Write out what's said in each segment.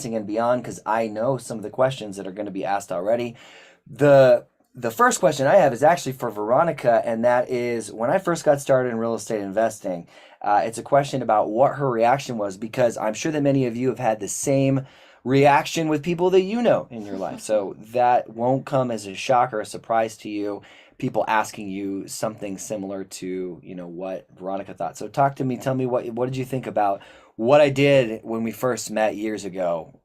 and beyond because I know some of the questions that are going to be asked already. The the first question I have is actually for Veronica, and that is when I first got started in real estate investing. It's a question about what her reaction was because I'm sure that many of you have had the same reaction with people that you know in your life. So that won't come as a shock or a surprise to you. People asking you something similar to, what Veronica thought. So talk to me, tell me what did you think about what I did when we first met years ago.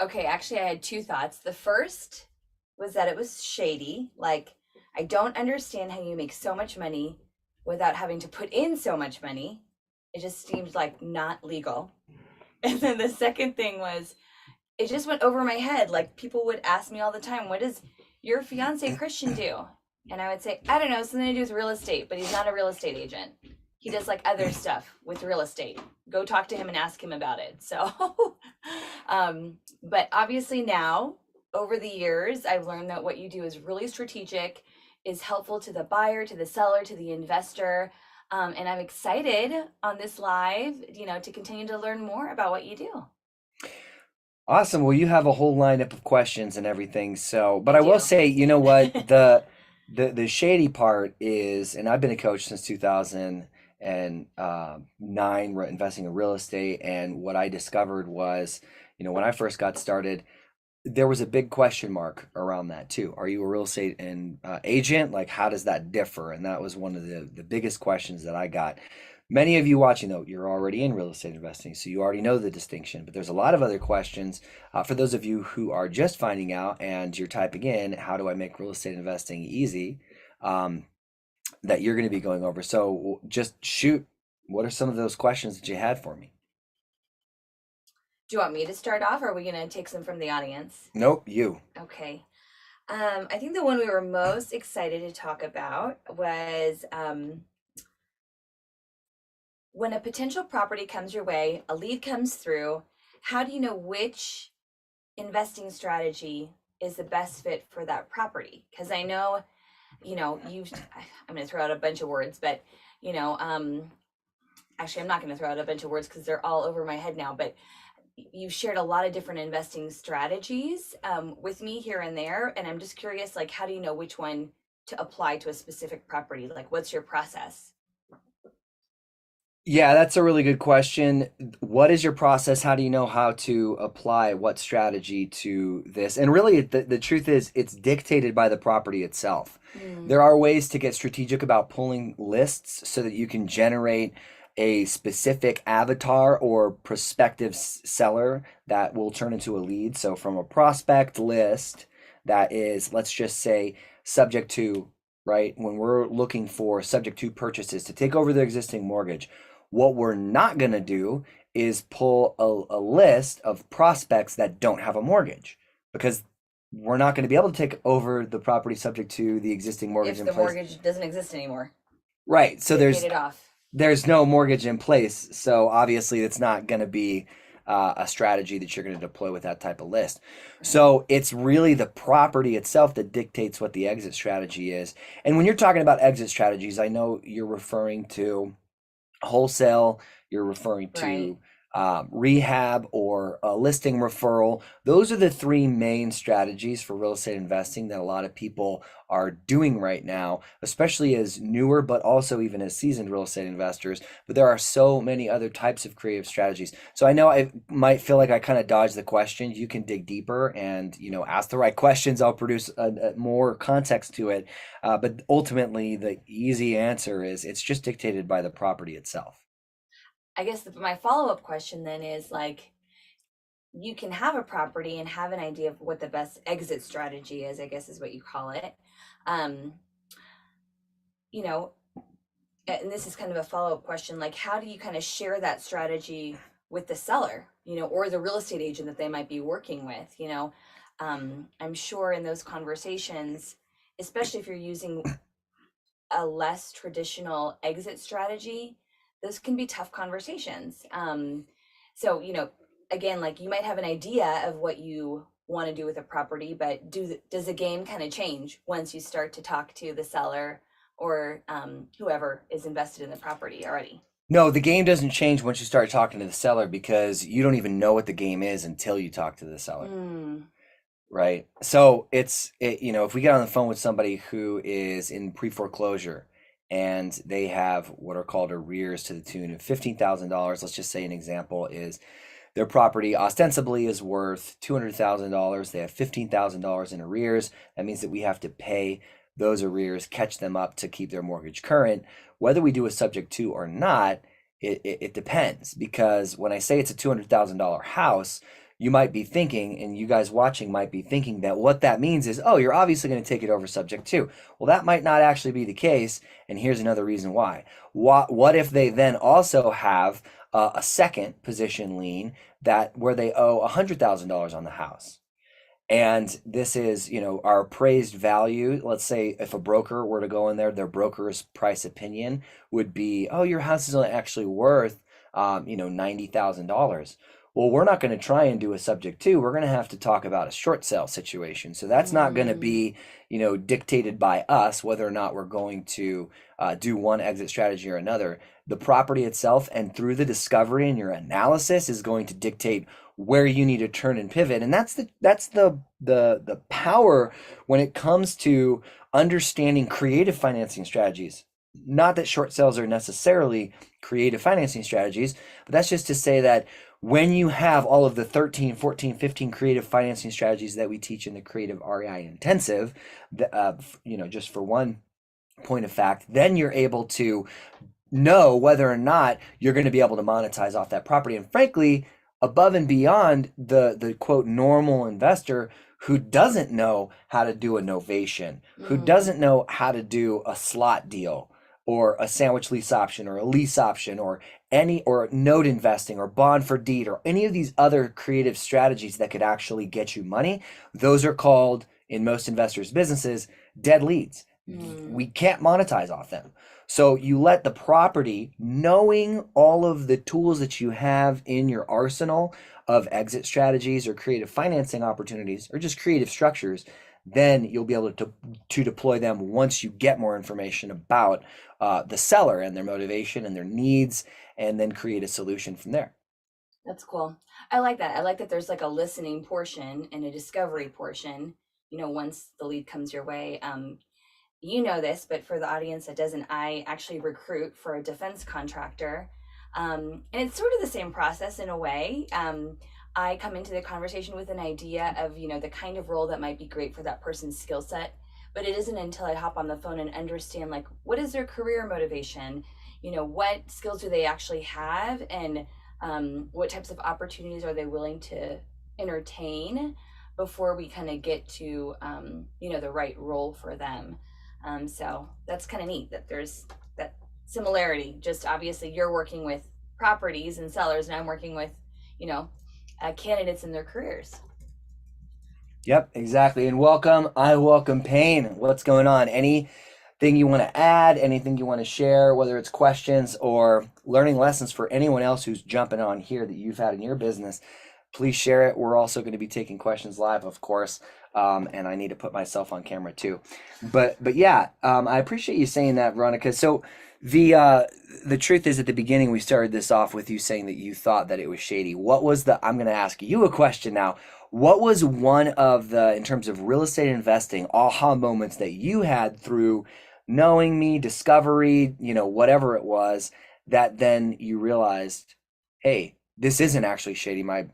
Okay, actually, I had two thoughts. The first was that it was shady. Like, I don't understand how you make so much money without having to put in so much money. It just seemed like not legal. And then the second thing was, it just went over my head. Like, people would ask me all the time, what does your fiance Christian do? And I would say, I don't know, something to do with real estate, but he's not a real estate agent. He does like other stuff with real estate. Go talk to him and ask him about it. So, but obviously now, over the years, I've learned that what you do is really strategic, is helpful to the buyer, to the seller, to the investor. And I'm excited on this live, to continue to learn more about what you do. Awesome. Well, you have a whole lineup of questions and everything. So, but I I will do. say, you know what? The shady part is, and I've been a coach since 2009, investing in real estate. And what I discovered was, when I first got started, there was a big question mark around that too. Are you a real estate agent? Like, how does that differ? And that was one of the biggest questions that I got. Many of you watching, though, you're already in real estate investing, so you already know the distinction. But there's a lot of other questions for those of you who are just finding out and you're typing in, "How do I make real estate investing easy?" Um, that you're going to be going over. So just shoot. What are some of those questions that you had for me? Do you want me to start off, or are we going to take some from the audience? Nope, you. Okay. I think the one we were most excited to talk about was when a potential property comes your way, a lead comes through, how do you know which investing strategy is the best fit for that property? Because I know, I'm going to throw out a bunch of words, but, you know, um, actually, I'm not going to throw out a bunch of words because they're all over my head now, but you've shared a lot of different investing strategies with me here and there. And I'm just curious, like, how do you know which one to apply to a specific property? Like, what's your process? Yeah, that's a really good question. What is your process? How do you know how to apply what strategy to this? And really, the truth is, it's dictated by the property itself. Mm, There are ways to get strategic about pulling lists so that you can generate a specific avatar or prospective seller that will turn into a lead. So, from a prospect list that is, let's just say, subject to, right? When we're looking for subject to purchases to take over their existing mortgage, what we're not going to do is pull a list of prospects that don't have a mortgage because we're not going to be able to take over the property subject to the existing mortgage if in the place. mortgage doesn't exist anymore, Right. So they paid there's it off. there's no mortgage in place. So obviously it's not going to be a strategy that you're going to deploy with that type of list. Right. So it's really the property itself that dictates what the exit strategy is. And when you're talking about exit strategies, I know you're referring to wholesale, you're referring Right. to rehab or a listing referral. Those are the three main strategies for real estate investing that a lot of people are doing right now, especially as newer, but also even as seasoned real estate investors. But there are so many other types of creative strategies. So I know I might feel like I kind of dodged the question. You can dig deeper and ask the right questions. I'll produce a more context to it. But ultimately, the easy answer is it's just dictated by the property itself. I guess my follow-up question then is like, you can have a property and have an idea of what the best exit strategy is, I guess is what you call it. Um, you know, and this is kind of a follow-up question, like how do you kind of share that strategy with the seller, or the real estate agent that they might be working with, I'm sure in those conversations, especially if you're using a less traditional exit strategy, those can be tough conversations. So, again, like you might have an idea of what you want to do with a property, but does the game kind of change once you start to talk to the seller or whoever is invested in the property already? No, the game doesn't change once you start talking to the seller because you don't even know what the game is until you talk to the seller. Mm, Right. So if we get on the phone with somebody who is in pre-foreclosure and they have what are called arrears to the tune of $15,000, let's just say an example is their property ostensibly is worth $200,000. They have $15,000 in arrears. That means that we have to pay those arrears, catch them up to keep their mortgage current. Whether we do a subject to or not, it depends because when I say it's a $200,000 house, you might be thinking, and you guys watching might be thinking that what that means is, oh, you're obviously going to take it over subject to. Well, that might not actually be the case. And here's another reason why. What if they then also have a second position lien that where they owe $100,000 on the house? And this is, our appraised value. Let's say if a broker were to go in there, their broker's price opinion would be, oh, your house is only actually worth, $90,000. Well, we're not going to try and do a subject to. We're going to have to talk about a short sale situation. So that's not going to mm, be, dictated by us whether or not we're going to do one exit strategy or another. The property itself and through the discovery and your analysis is going to dictate where you need to turn and pivot. And that's the power when it comes to understanding creative financing strategies. Not that short sales are necessarily creative financing strategies, but that's just to say that when you have all of the 13, 14, 15 creative financing strategies that we teach in the creative REI intensive, just for one point of fact, then you're able to know whether or not you're going to be able to monetize off that property. And frankly, above and beyond the quote normal investor who doesn't know how to do a novation, who mm. doesn't know how to do a slot deal or a sandwich lease option or a lease option or any or note investing or bond for deed or any of these other creative strategies that could actually get you money. Those are called in most investors businesses dead leads. Mm. We can't monetize off them. So you let the property, knowing all of the tools that you have in your arsenal of exit strategies or creative financing opportunities or just creative structures, then you'll be able to deploy them once you get more information about the seller and their motivation and their needs, and then create a solution from there. That's cool. I like that. I like that there's like a listening portion and a discovery portion, once the lead comes your way. You know this, but for the audience that doesn't, I actually recruit for a defense contractor. And it's sort of the same process in a way. I come into the conversation with an idea of, the kind of role that might be great for that person's skill set. But it isn't until I hop on the phone and understand, like, what is their career motivation? What skills do they actually have? And what types of opportunities are they willing to entertain before we kind of get to, the right role for them. So that's kind of neat that there's that similarity. Just obviously, you're working with properties and sellers, and I'm working with, you know, candidates in their careers. Yep, exactly. And welcome. I welcome Payne. What's going on? Anything you want to add? Anything you want to share? Whether it's questions or learning lessons for anyone else who's jumping on here that you've had in your business, please share it. We're also going to be taking questions live, of course, and I need to put myself on camera too. But yeah, I appreciate you saying that, Veronica. So the truth is, at the beginning, we started this off with you saying that you thought that it was shady. What was the? I'm going to ask you a question now. What was one of the, in terms of real estate investing, aha moments that you had through knowing me, discovery, whatever it was, that then you realized, hey, this isn't actually shady. My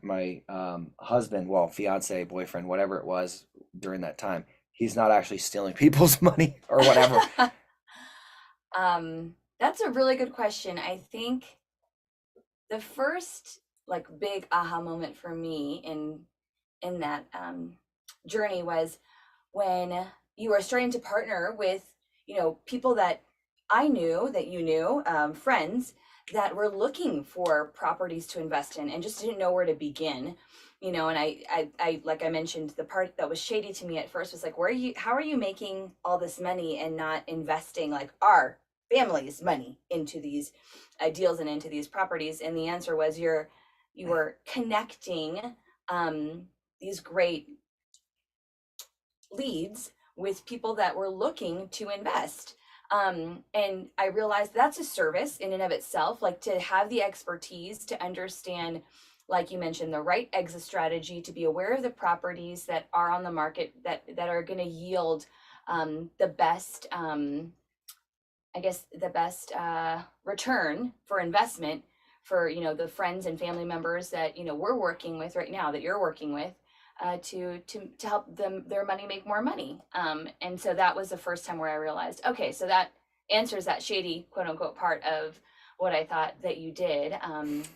husband, well, fiance, boyfriend, whatever it was during that time, he's not actually stealing people's money or whatever. That's a really good question. I think the first like big aha moment for me in that journey was when you were starting to partner with people that I knew that you knew, friends that were looking for properties to invest in and just didn't know where to begin. And I like I mentioned, the part that was shady to me at first was like, how are you making all this money and not investing like our family's money into these deals and into these properties? And the answer was you were connecting these great leads with people that were looking to invest. And I realized that's a service in and of itself, like to have the expertise to understand, like you mentioned, the right exit strategy, to be aware of the properties that are on the market that are going to yield the best, I guess, the best return for investment for, the friends and family members that, we're working with right now, that you're working with, to help them, their money, make more money. And so that was the first time where I realized, okay, so that answers that shady, quote unquote, part of what I thought that you did. And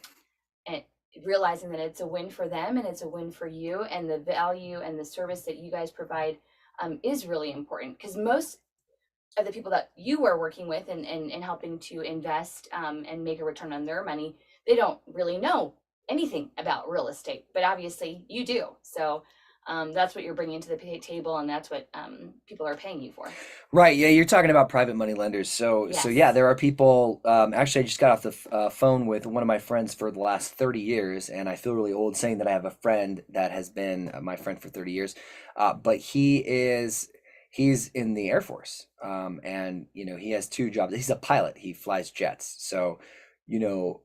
realizing that it's a win for them and it's a win for you, and the value and the service that you guys provide is really important, because most of the people that you are working with and helping to invest and make a return on their money, they don't really know anything about real estate, but obviously you do. So that's what you're bringing to the table, and that's what people are paying you for. Right. Yeah, you're talking about private money lenders. So yeah, Yes. there are people. Actually, I just got off the phone with one of my friends for the last 30 years, and I feel really old saying that I have a friend that has been my friend for 30 years. But he's in the Air Force, and he has two jobs. He's a pilot. He flies jets. So,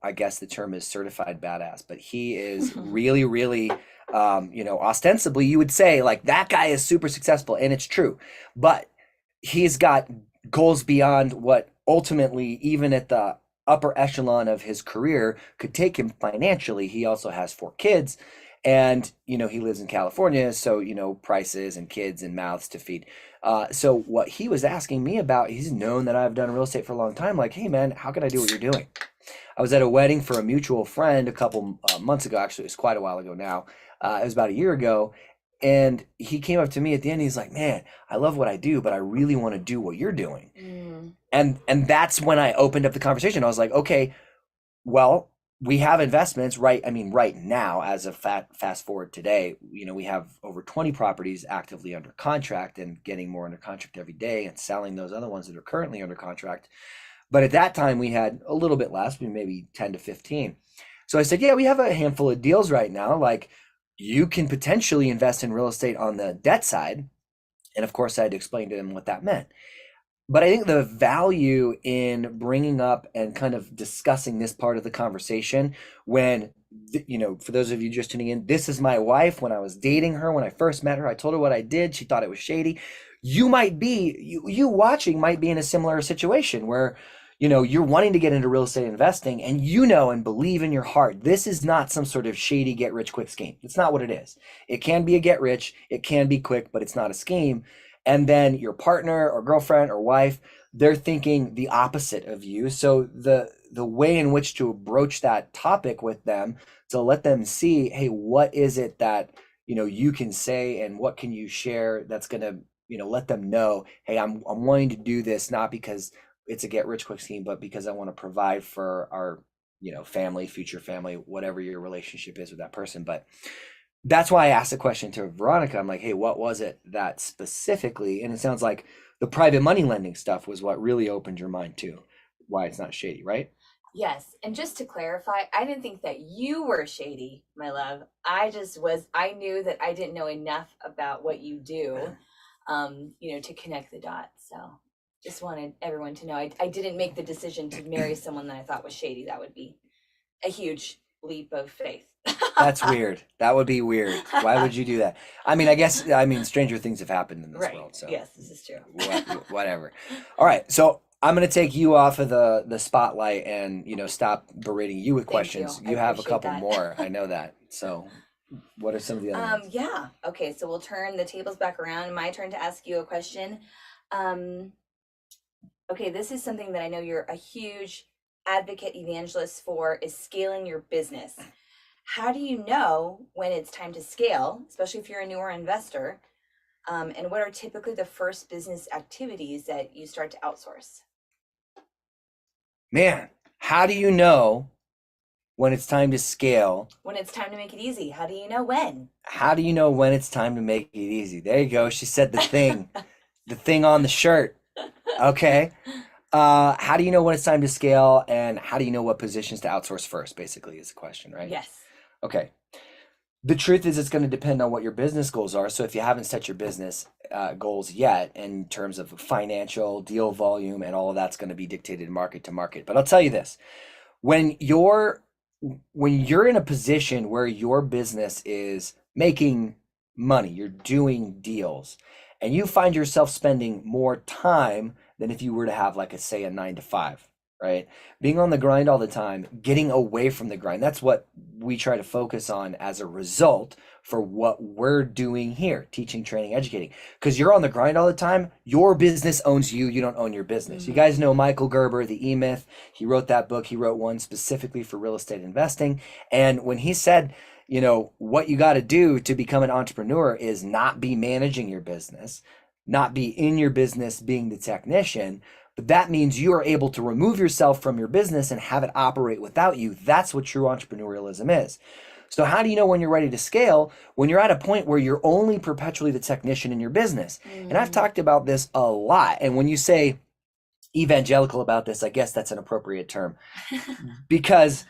I guess the term is certified badass. But he is really, really, ostensibly, you would say like that guy is super successful, and it's true, but he's got goals beyond what ultimately, even at the upper echelon of his career, could take him financially. He also has four kids, and he lives in California, so prices and kids and mouths to feed. So what he was asking me about, he's known that I've done real estate for a long time. Like, hey man, how can I do what you're doing? I was at a wedding for a mutual friend a couple months ago. Actually, it was quite a while ago now. It was about a year ago. And he came up to me at the end. He's like, "Man, I love what I do, but I really want to do what you're doing." Mm. And that's when I opened up the conversation. I was like, "Okay, well, we have investments, right? I mean, right now, as of fast forward today, we have over 20 properties actively under contract and getting more under contract every day and selling those other ones that are currently under contract. But at that time, we had a little bit less, maybe 10 to 15. So I said, yeah, we have a handful of deals right now. Like, you can potentially invest in real estate on the debt side. And of course, I had to explain to him what that meant. But I think the value in bringing up and kind of discussing this part of the conversation when, for those of you just tuning in, this is my wife. When I was dating her, when I first met her, I told her what I did. She thought it was shady. You watching might be in a similar situation where, you're wanting to get into real estate investing, and and believe in your heart, this is not some sort of shady get rich quick scheme. It's not what it is. It can be a get rich, it can be quick, but it's not a scheme. And then your partner or girlfriend or wife, they're thinking the opposite of you. So the way in which to broach that topic with them, to let them see, hey, what is it that you can say, and what can you share that's going to let them know, hey, I'm wanting to do this not because it's a get rich quick scheme, but because I want to provide for our family, future family, whatever your relationship is with that person. But that's why I asked the question to Veronica. I'm like, hey, what was it that specifically? And it sounds like the private money lending stuff was what really opened your mind to why it's not shady, right? Yes. And just to clarify, I didn't think that you were shady, my love. I knew that I didn't know enough about what you do, to connect the dots. So just wanted everyone to know I didn't make the decision to marry someone that I thought was shady. That would be a huge leap of faith. That's weird. That would be weird. Why would you do that? I mean, stranger things have happened in this Right. world. So Yes, this is true. whatever. All right. So I'm going to take you off of the spotlight and, stop berating you with Thank you. questions. I You have a appreciate couple that. more. I know that. So what are some of the other ones? Yeah. Okay, so we'll turn the tables back around. My turn to ask you a question. Um, okay, this is something that I know you're a huge advocate evangelist for, is scaling your business. How do you know when it's time to scale, especially if you're a newer investor? And what are typically the first business activities that you start to outsource? Man, how do you know when it's time to scale? When it's time to make it easy, how do you know when? How do you know when it's time to make it easy? There you go. She said the thing on the shirt. Okay. How do you know when it's time to scale, and how do you know what positions to outsource first, basically, is the question, right? Yes. Okay. The truth is, it's going to depend on what your business goals are. So if you haven't set your business goals yet in terms of financial, deal volume, and all of that's going to be dictated market to market. But I'll tell you this, when you're in a position where your business is making money, you're doing deals, and you find yourself spending more time than if you were to have, like, a say, a 9 to 5, right? Being on the grind all the time, getting away from the grind. That's what we try to focus on as a result for what we're doing here, teaching, training, educating. Because you're on the grind all the time, your business owns you, you don't own your business. You guys know Michael Gerber, the E-Myth. He wrote that book. He wrote one specifically for real estate investing. And when he said, what you got to do to become an entrepreneur is not be managing your business, not be in your business being the technician, but that means you are able to remove yourself from your business and have it operate without you. That's what true entrepreneurialism is. So how do you know when you're ready to scale? When you're at a point where you're only perpetually the technician in your business. And I've talked about this a lot. And when you say evangelical about this, I guess that's an appropriate term. Because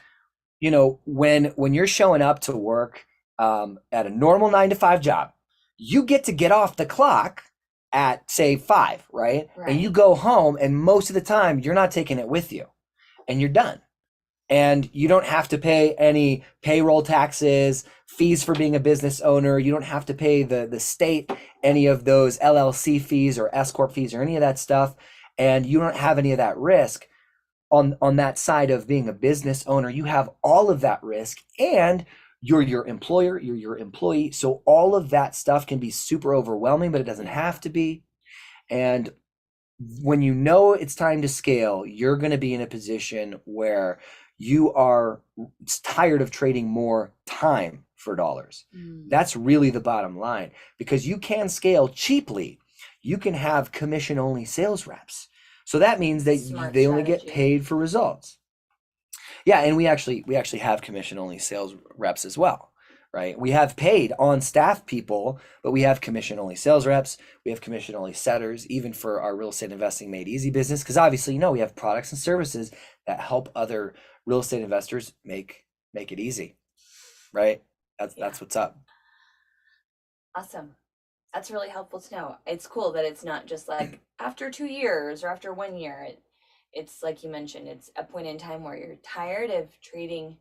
when you're showing up to work at a normal 9 to 5 job, you get off the clock at, say, 5, right? And you go home, and most of the time you're not taking it with you, and you're done. And you don't have to pay any payroll taxes, fees for being a business owner. You don't have to pay the state any of those LLC fees or S corp fees or any of that stuff, and you don't have any of that risk. On that side of being a business owner, you have all of that risk, and you're your employer, you're your employee. So all of that stuff can be super overwhelming, but it doesn't have to be. And when you know it's time to scale, you're going to be in a position where you are tired of trading more time for dollars. That's really the bottom line, because you can scale cheaply. You can have commission only sales reps. So that means that they only get paid for results. Yeah, and we actually have commission only sales reps as well, right? We have paid on staff people, but we have commission only sales reps. We have commission only setters, even for our real estate investing made easy business, because obviously, we have products and services that help other real estate investors make it easy, right? That's what's up. Awesome. That's really helpful to know. It's cool that it's not just like after 2 years or after 1 year. It's like you mentioned, it's a point in time where you're tired of trading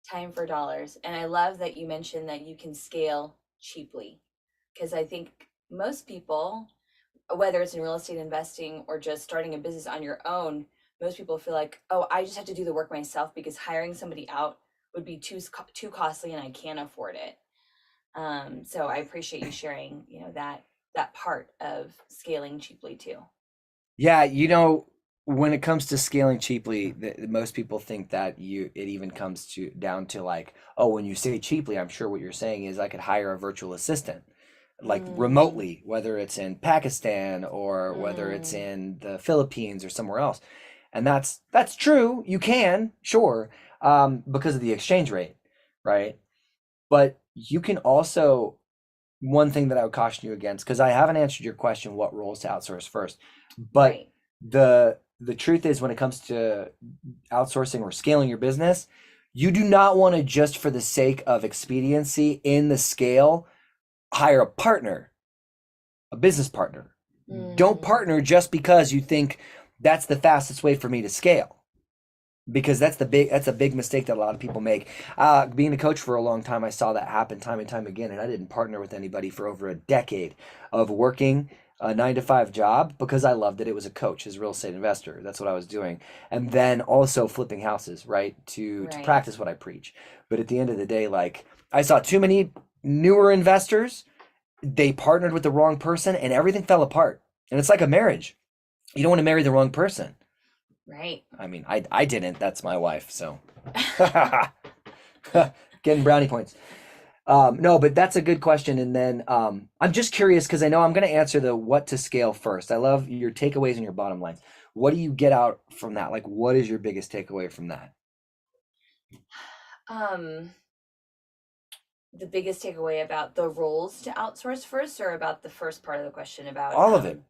time for dollars. And I love that you mentioned that you can scale cheaply, because I think most people, whether it's in real estate investing or just starting a business on your own, most people feel like, oh, I just have to do the work myself because hiring somebody out would be too costly and I can't afford it. So I appreciate you sharing, that part of scaling cheaply too. Yeah, when it comes to scaling cheaply, most people think that it even comes down to, like, oh, when you say cheaply, I'm sure what you're saying is I could hire a virtual assistant, like, remotely, whether it's in Pakistan or whether it's in the Philippines or somewhere else. And that's true. You can, sure, because of the exchange rate, right? But you can also, one thing that I would caution you against, because I haven't answered your question, what roles to outsource first, but Right. the truth is, when it comes to outsourcing or scaling your business, you do not want to, just for the sake of expediency in the scale, hire a partner, a business partner. Don't partner just because you think that's the fastest way for me to scale, because that's a big mistake that a lot of people make. Being a coach for a long time, I saw that happen time and time again, and I didn't partner with anybody for over a decade of working a 9 to 5 job because I loved it. It was a coach, as a real estate investor. That's what I was doing. And then also flipping houses, right? To practice what I preach. But at the end of the day, like, I saw too many newer investors, they partnered with the wrong person and everything fell apart. And it's like a marriage. You don't want to marry the wrong person. Right. I mean, I didn't. That's my wife, so getting brownie points. No, but that's a good question. And then I'm just curious, because I know I'm going to answer the what to scale first. I love your takeaways and your bottom lines. What do you get out from that? Like, what is your biggest takeaway from that? The biggest takeaway about the roles to outsource first, or about the first part of the question about All of it.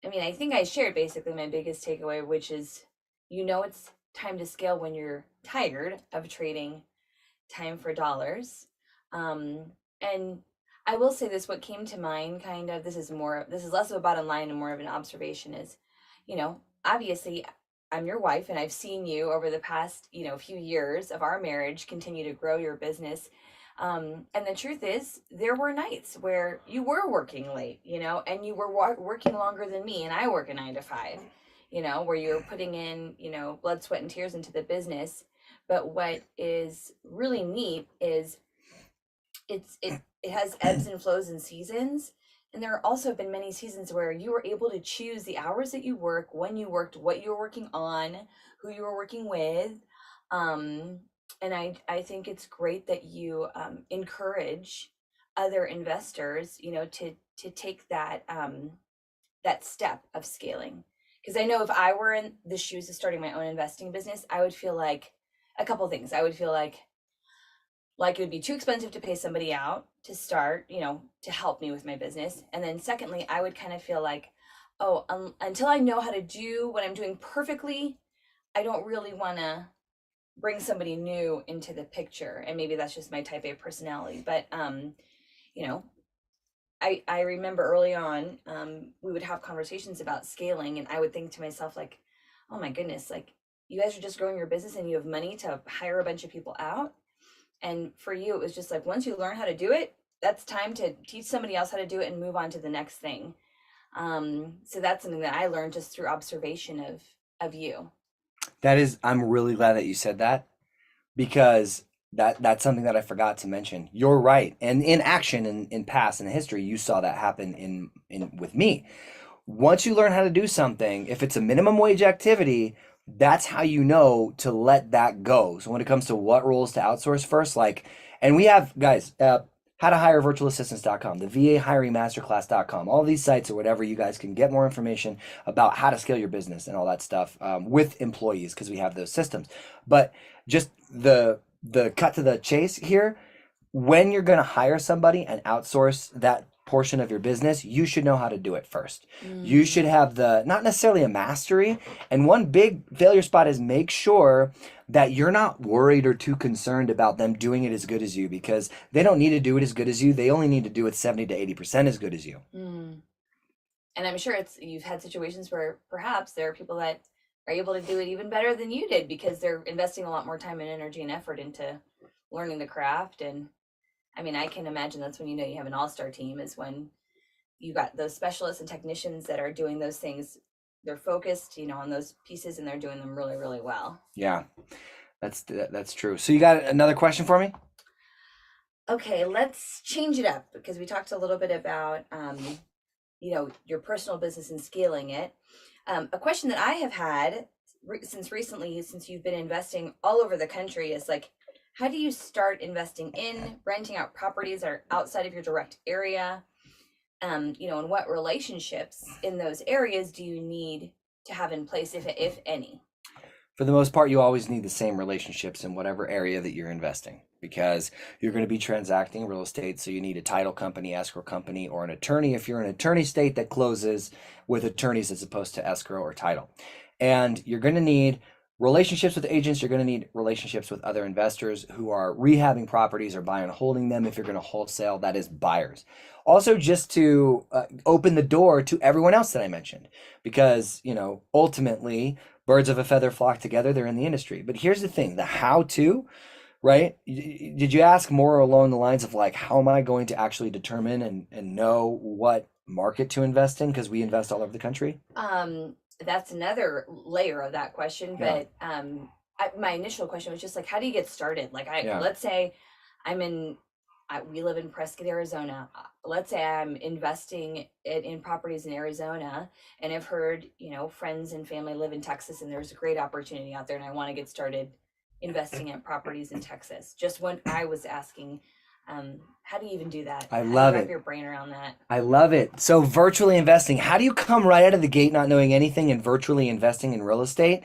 I mean, I think I shared basically my biggest takeaway, which is, it's time to scale when you're tired of trading time for dollars. And I will say this, what came to mind kind of, this is less of a bottom line and more of an observation is, obviously I'm your wife and I've seen you over the past, few years of our marriage continue to grow your business. And the truth is, there were nights where you were working late, and you were working longer than me, and I work a 9 to 5, where you're putting in, blood, sweat, and tears into the business. But what is really neat is it has ebbs and flows and seasons. And there also have been many seasons where you were able to choose the hours that you work, when you worked, what you were working on, who you were working with. Um, and I think it's great that you encourage other investors, to take that step of scaling. Because I know if I were in the shoes of starting my own investing business, I would feel like a couple things. I would feel like it would be too expensive to pay somebody out to start, to help me with my business. And then secondly, I would kind of feel like, oh, until I know how to do what I'm doing perfectly, I don't really want to bring somebody new into the picture. And maybe that's just my type A personality. But you know, I remember early on, we would have conversations about scaling, and I would think to myself like, oh my goodness, like you guys are just growing your business and you have money to hire a bunch of people out. And for you, it was just like once you learn how to do it, that's time to teach somebody else how to do it and move on to the next thing. So that's something that I learned just through observation of you. I'm really glad that you said that, because that's something that I forgot to mention. You're right. And in action, in past, in history, you saw that happen in with me. Once you learn how to do something, if it's a minimum wage activity, that's how you know to let that go. So when it comes to what roles to outsource first, like, and we have guys, how to hire virtualassistants.com, the VA hiring masterclass.com, all these sites or whatever, you guys can get more information about how to scale your business and all that stuff with employees, because we have those systems. But just the cut to the chase here, when you're going to hire somebody and outsource that portion of your business, you should know how to do it first. You should Mm. have not necessarily a mastery. And one big failure spot is make sure that you're not worried or too concerned about them doing it as good as you, because they don't need to do it as good as you. They only need to do it 70 to 80% as good as you. Mm. And I'm sure you've had situations where perhaps there are people that are able to do it even better than you did because they're investing a lot more time and energy and effort into learning the craft. And I mean, I can imagine that's when you have an all-star team, is when you got those specialists and technicians that are doing those things. They're focused, on those pieces, and they're doing them really, really well. Yeah, that's true. So you got another question for me? Okay, let's change it up because we talked a little bit about, your personal business and scaling it. A question that I have had since recently, since you've been investing all over the country, is like, how do you start investing in renting out properties that are outside of your direct area? And what relationships in those areas do you need to have in place, if any? For the most part, you always need the same relationships in whatever area that you're investing, because you're going to be transacting real estate. So you need a title company, escrow company, or an attorney if you're an attorney state that closes with attorneys as opposed to escrow or title. And you're going to need relationships with agents. You're going to need relationships with other investors who are rehabbing properties or buying and holding them. If you're going to wholesale, that is buyers. Also, just to open the door to everyone else that I mentioned, because, ultimately, birds of a feather flock together. They're in the industry. But here's the thing, the how to, right? Did you ask more along the lines of like, how am I going to actually determine and know what market to invest in? Because we invest all over the country. That's another layer of that question, Yeah. but my initial question was just like, how do you get started? Like, Yeah. let's say I'm we live in Prescott, Arizona. Let's say I'm investing in properties in Arizona, and I've heard, friends and family live in Texas, and there's a great opportunity out there, and I want to get started investing in properties in Texas. Just when I was asking, how do you even do that? I How do you love wrap it. your brain around that? I love it. So virtually investing, how do you come right out of the gate not knowing anything and virtually investing in real estate?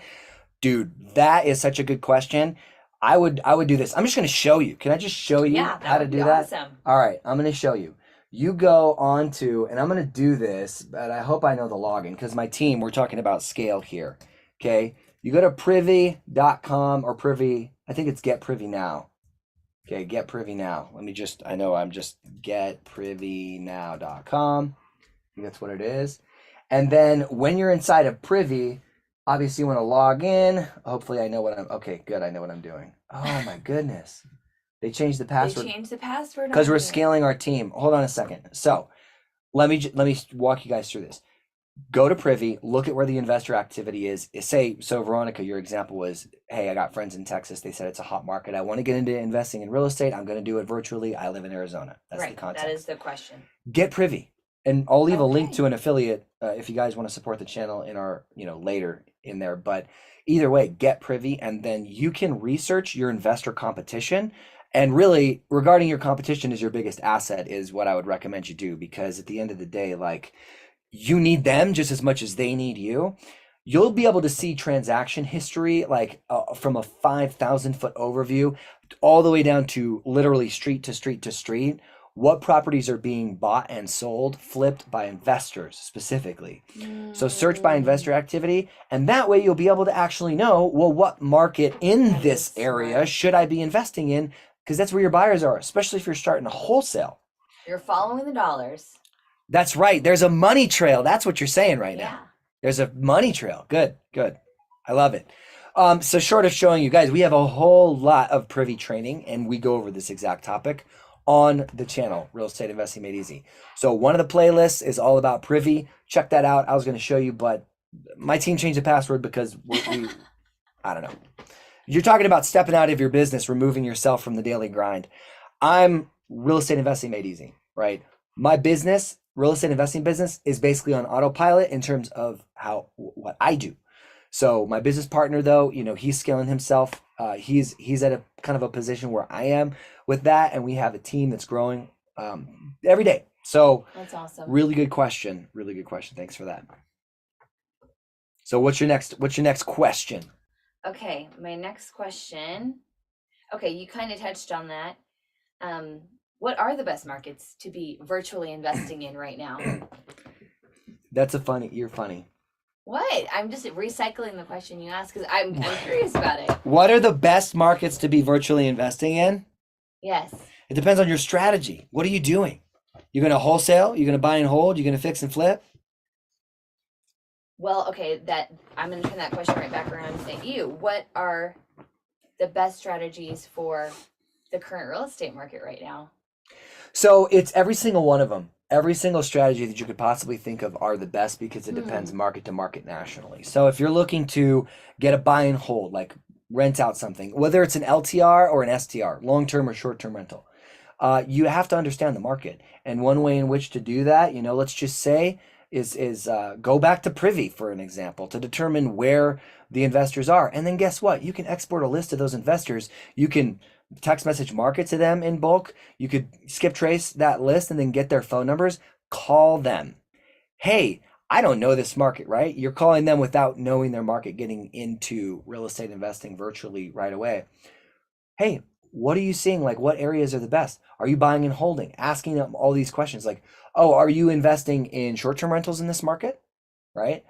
Dude, that is such a good question. I would do this. I'm just going to show you. Can I just show you Yeah, that how to would be do that? awesome. All right, I'm going to show you. You go on to, and I'm going to do this, but I hope I know the login because my team, we're talking about scale here. Okay. You go to privy.com or privy, I think it's Get Privy Now. Okay, get privy now. Let me just, I know I'm just getprivynow.com. I think that's what it is. And then when you're inside of Privy, obviously you want to log in. Hopefully I know what I'm, okay, good. I know what I'm doing. Oh my goodness. They changed the They password changed the password because on we're you. scaling our team. Hold on a second. So let me walk you guys through this. Go to Privy, look at where the investor activity is. Say, so Veronica, your example was, hey, I got friends in Texas. They said it's a hot market. I want to get into investing in real estate. I'm going to do it virtually. I live in Arizona. That's the Right. That is context. the question. Get Privy, and I'll leave a link Okay. to an affiliate if you guys want to support the channel in our, later in there. But either way, get Privy, and then you can research your investor competition. And really, regarding your competition is your biggest asset is what I would recommend you do, because at the end of the day, like, you need them just as much as they need you. You'll be able to see transaction history like from a 5,000-foot overview all the way down to literally street to street to street. What properties are being bought and sold, flipped by investors specifically. So search by Mm, investor activity, and that way you'll be able to actually know, well, what market in that is this area smart. should I be investing in? Because that's where your buyers are, especially if you're starting a wholesale. You're following the dollars. That's right. There's a money trail. That's what you're saying right now. Yeah. There's a money trail. Good, good. I love it. So short of showing you guys, we have a whole lot of privy training, and we go over this exact topic on the channel, Real Estate Investing Made Easy. So one of the playlists is all about privy. Check that out. I was going to show you, but my team changed the password because I don't know. You're talking about stepping out of your business, removing yourself from the daily grind. I'm Real Estate Investing Made Easy, right? My business, real estate investing business, is basically on autopilot in terms of what I do. So my business partner, though, he's scaling himself. He's at a kind of a position where I am with that, and we have a team that's growing every day. So That's awesome. really good question. Really good question. Thanks for that. So what's your next question? Okay, my next question. Okay, you kind of touched on that. Um, what are the best markets to be virtually investing in right now? You're funny. What? I'm just recycling the question you asked because I'm curious about it. What are the best markets to be virtually investing in? Yes. It depends on your strategy. What are you doing? You're going to wholesale? You're going to buy and hold? You're going to fix and flip? Well, okay, that I'm going to turn that question right back around to you. What are the best strategies for the current real estate market right now? So it's every single one of them. Every single strategy that you could possibly think of are the best because it depends Hmm. market to market nationally. So if you're looking to get a buy and hold, like rent out something, whether it's an LTR or an STR, long term or short term rental, you have to understand the market. And one way in which to do that, let's just say, is go back to Privy for an example to determine where the investors are. And then guess what? You can export a list of those investors. You can text message market to them in bulk. You could skip trace that list and then get their phone numbers. Call them. Hey, I don't know this market, right? You're calling them without knowing their market, getting into real estate investing virtually right away. Hey, what are you seeing? Like, what areas are the best? Are you buying and holding? Asking them all these questions like, oh, are you investing in short-term rentals in this market? Right?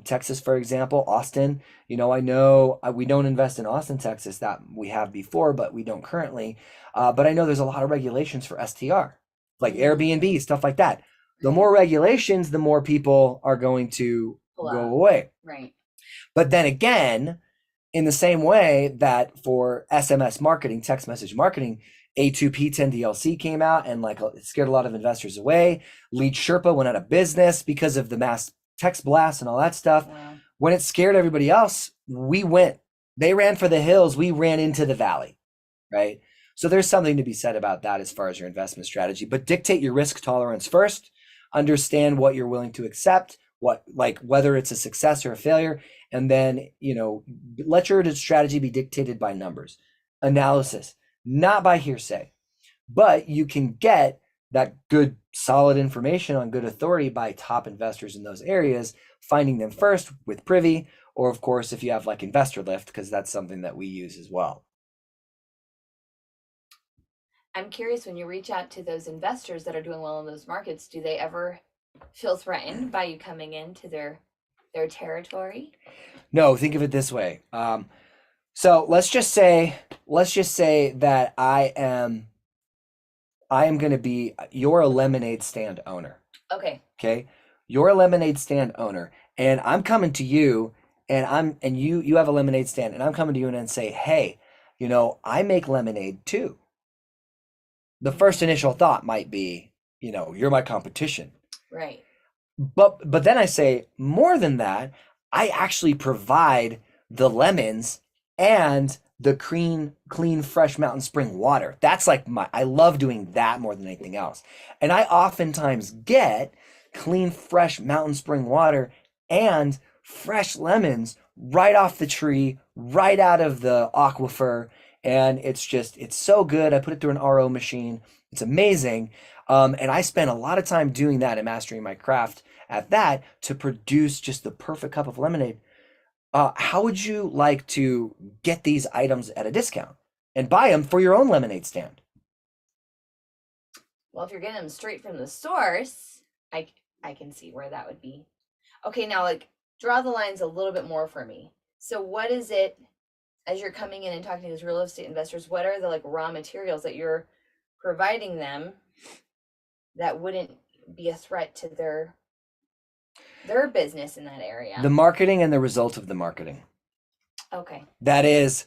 Texas, for example, Austin, I know we don't invest in Austin, Texas, that we have before, but we don't currently. But I know there's a lot of regulations for STR, like Mm, Airbnb, stuff like that. The right. more regulations, the more people are going to Pull go out. away. Right. But then again, in the same way that for SMS marketing, text message marketing, A2P 10DLC came out and like it scared a lot of investors away. Lead Sherpa went out of business because of the mass text blasts and all that stuff. Wow. When it scared everybody else, they ran for the hills, we ran into the valley, right? So there's something to be said about that as far as your investment strategy, but dictate your risk tolerance first, understand what you're willing to accept, whether it's a success or a failure, and then, let your strategy be dictated by numbers, analysis, not by hearsay. But you can get that good, solid information on good authority by top investors in those areas, finding them first with Privy, or of course, if you have like Investor Lift, because that's something that we use as well. I'm curious when you reach out to those investors that are doing well in those markets, do they ever feel threatened by you coming into their territory? No, think of it this way. So let's just say that I am going to be you're a lemonade stand owner. Okay. Okay? You're a lemonade stand owner and I'm coming to you and you have a lemonade stand and I'm coming to you and say, "Hey, I make lemonade too." The first initial thought might be, you're my competition. Right. But then I say, more than that, I actually provide the lemons and the clean, fresh mountain spring water. That's like I love doing that more than anything else. And I oftentimes get clean, fresh mountain spring water and fresh lemons right off the tree, right out of the aquifer. And it's so good. I put it through an RO machine. It's amazing. And I spent a lot of time doing that and mastering my craft at that to produce just the perfect cup of lemonade. How would you like to get these items at a discount and buy them for your own lemonade stand? Well, if you're getting them straight from the source, I can see where that would be. Okay, now like draw the lines a little bit more for me. So what is it as you're coming in and talking to these real estate investors, what are the like raw materials that you're providing them that wouldn't be a threat to their business in that The area? marketing and the result of the marketing. Okay. That is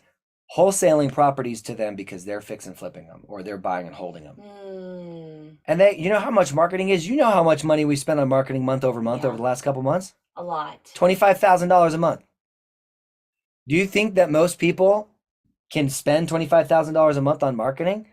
wholesaling properties to them because they're fixing flipping them or they're buying and holding them. And you know how much marketing is? You know how much money we spend on marketing month over month Yeah. over the last couple months? A lot. $25,000 a month. Do you think that most people can spend $25,000 a month on marketing?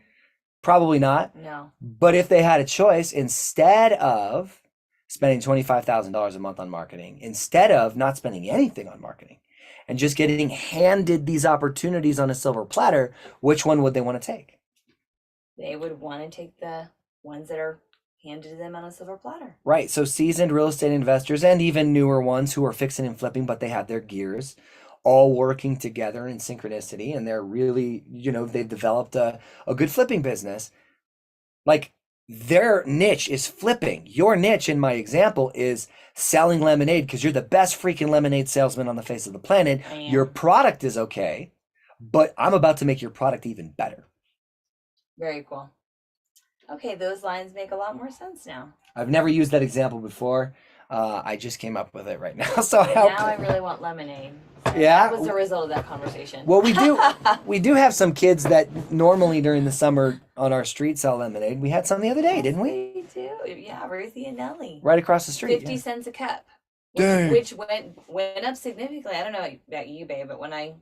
Probably not. No. But if they had a choice, instead of spending $25,000 a month on marketing, instead of not spending anything on marketing and just getting handed these opportunities on a silver platter, which one would they want to take? They would want to take the ones that are handed to them on a silver platter. Right. So seasoned real estate investors and even newer ones who are fixing and flipping, but they have their gears all working together in synchronicity and they're really, they've developed a good flipping business. Like their niche is flipping. Your niche in my example is selling lemonade because you're the best freaking lemonade salesman on the face of the planet. I am. Your product is okay, but I'm about to make your product even better. Very cool. Okay, those lines make a lot more sense now. I've never used that example before. I just came up with it right now. So Now I really want lemonade. So Yeah. That was the result of that conversation. Well, we do have some kids that normally during the summer on our street sell lemonade. We had some the other day, didn't we? We do. Yeah, Ruthie and Nellie. Right across the street. 50 Yeah. cents a cup. Dang. Which went up significantly. I don't know about you, babe, but when I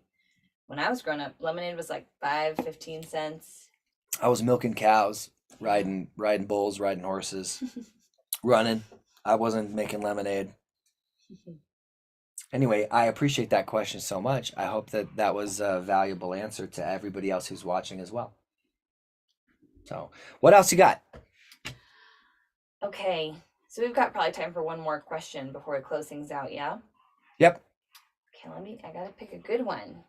was growing up, lemonade was like 15 cents. I was milking cows, riding bulls, riding horses, running. I wasn't making lemonade. Anyway, I appreciate that question so much. I hope that was a valuable answer to everybody else who's watching as well. So, what else you got? Okay, so we've got probably time for one more question before we close things out, yeah? Yep. Okay, I gotta pick a good one.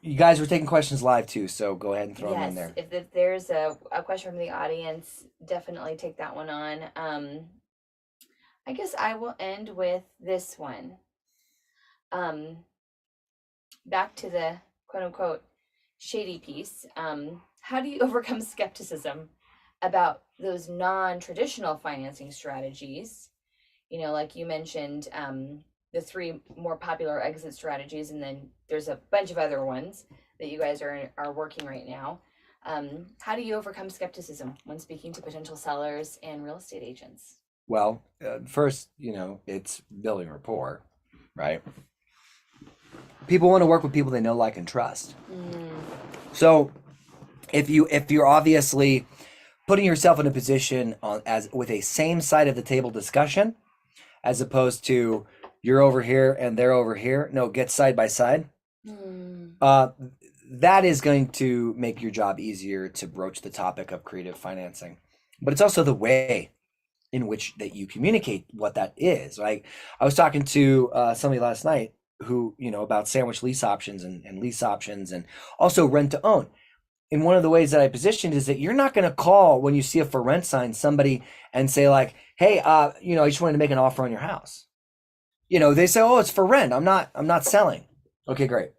You guys were taking questions live too, so go ahead and throw them in there. If there's a question from the audience, definitely take that one on. I guess I will end with this one. Back to the quote unquote shady piece. How do you overcome skepticism about those non-traditional financing strategies? Like you mentioned, the 3 more popular exit strategies, and then there's a bunch of other ones that you guys are working right now. How do you overcome skepticism when speaking to potential sellers and real estate agents? Well, first, it's building rapport, right? People want to work with people they know, like, and trust. So if you're obviously putting yourself in a position with a same side of the table discussion, as opposed to you're over here and they're over here. No, get side by side. That is going to make your job easier to broach the topic of creative financing. But it's also the way in which that you communicate what that is. Like I was talking to somebody last night who, about sandwich lease options and lease options and also rent to own. And one of the ways that I positioned is that you're not going to call when you see a for rent sign somebody and say like, hey, I just wanted to make an offer on your house. they say, oh, it's for rent. I'm not selling. Okay, great.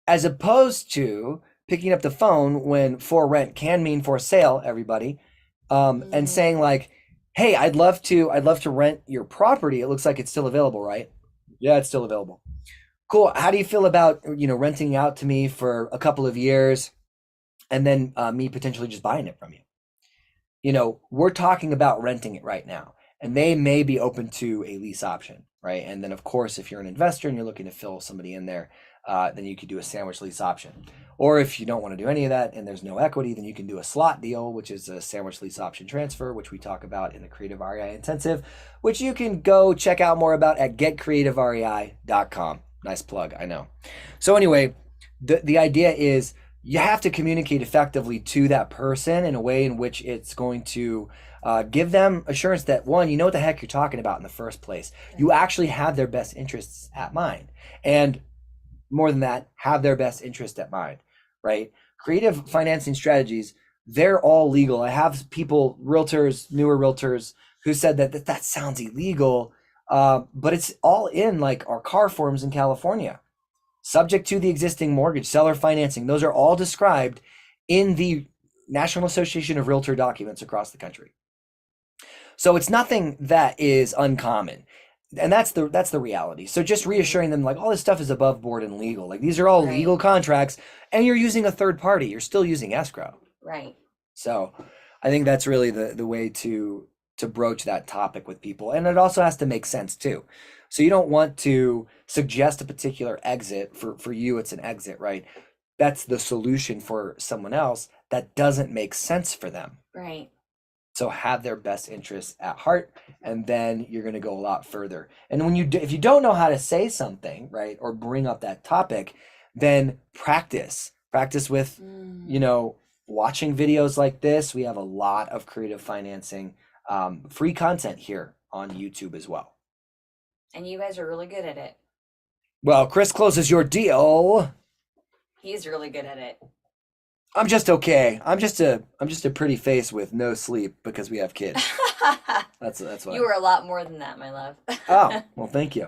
As opposed to picking up the phone when for rent can mean for sale, everybody, and Mm, saying like, hey, I'd love to rent your property. It looks like it's still available, right? Yeah, it's still available. Cool. How do you feel about, renting out to me for a couple of years and then me potentially just buying it from you? We're talking about renting it right now, and they may be open to a lease option, right? And then, of course, if you're an investor and you're looking to fill somebody in there, then you could do a sandwich lease option. Or if you don't want to do any of that and there's no equity, then you can do a slot deal, which is a sandwich lease option transfer, which we talk about in the Creative REI Intensive, which you can go check out more about at getcreativerei.com. Nice plug, I know. So anyway, the idea is you have to communicate effectively to that person in a way in which it's going to give them assurance that, one, you know what the heck you're talking about in the first place. You right. actually have their best interests at mind. And more than that, have their best interest at mind, right? Creative financing strategies, they're all legal. I have people, realtors, newer realtors, who said that sounds illegal, but it's all in like our car forms in California, subject to the existing mortgage, seller financing. Those are all described in the National Association of Realtor documents across the country. So it's nothing that is uncommon. And that's the reality. So just Mm, reassuring them like all this stuff is above board and legal. Like these are all legal right. contracts and you're using a third party. You're still using escrow. Right. So I think that's really the way to broach that topic with people. And it also has to make sense too. So you don't want to suggest a particular exit. For you, it's an exit, right? That's the solution for someone else that doesn't make sense for them. Right. So have their best interests at heart, and then you're going to go a lot further. And when if you don't know how to say something, right, or bring up that topic, then practice with, you Mm. know, watching videos like this. We have a lot of creative financing, free content here on YouTube as well. And you guys are really good at it. Well, Chris closes your deal. He's really good at it. I'm just okay. I'm just a pretty face with no sleep because we have kids. That's what You are a lot more than that, my love. Oh, well, thank you.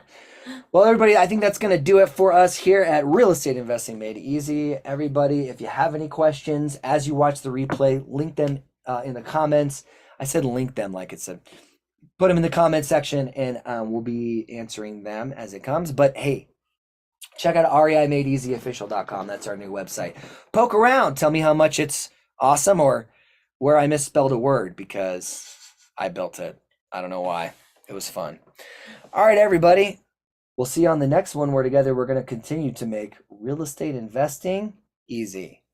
Well, everybody, I think that's going to do it for us here at Real Estate Investing Made Easy. Everybody, if you have any questions as you watch the replay, link them in the comments. I said link them like it said. Put them in the comment section and we'll be answering them as it comes. But hey, check out reimadeeasyofficial.com. That's our new website. Poke around. Tell me how much it's awesome or where I misspelled a word because I built it. I don't know why. It was fun. All right, everybody. We'll see you on the next one where together we're going to continue to make real estate investing easy.